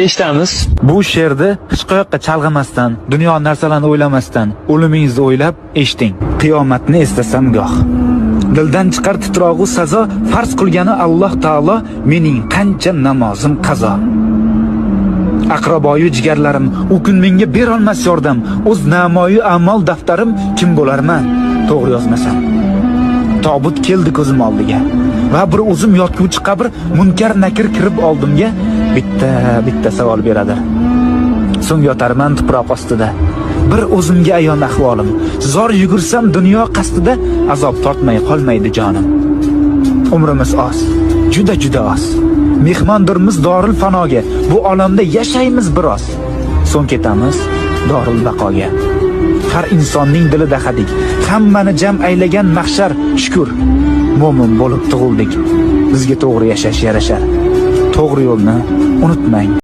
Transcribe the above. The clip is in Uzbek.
Eshitamiz. Bu she'rni hech qayoqqa chalg'imasdan, dunyo narsalarni o'ylamasdan, o'limingizni o'ylab eshiting. Qiyomatni eslasam goh. Dildan chiqar titrog'u sazo, farz qilgani Alloh taolo, mening qancha namozim qazo. Aqraboyu jigarlarim, u kun menga berolmas yordam, o'z namoyi amal daftarim kim bo'larman, to'g'ri yozmasam. Tobut keldi ko'zim oldiga va bir o'zim yotguvchi qabr munkar nakir kirib oldimga bitta savol beradi. So'ng yotarman tuproq ostida. Bir o'zimga ayon ahvolim. Zor yugursam dunyo qasdida azob tortmay qolmaydi jonim. Umrimiz oz, juda oz. Mehmondirmiz dorul fanoga. Bu olamda yashaymiz biroz. So'ng ketamiz dorul baqoga. Har insonning dilida hadik, hammani jam aylagan mahshar. Shukr, mo'min bo'lib tug'ildik. Bizga to'g'ri yashash yarashar. To'g'ri yo'lni unutmang.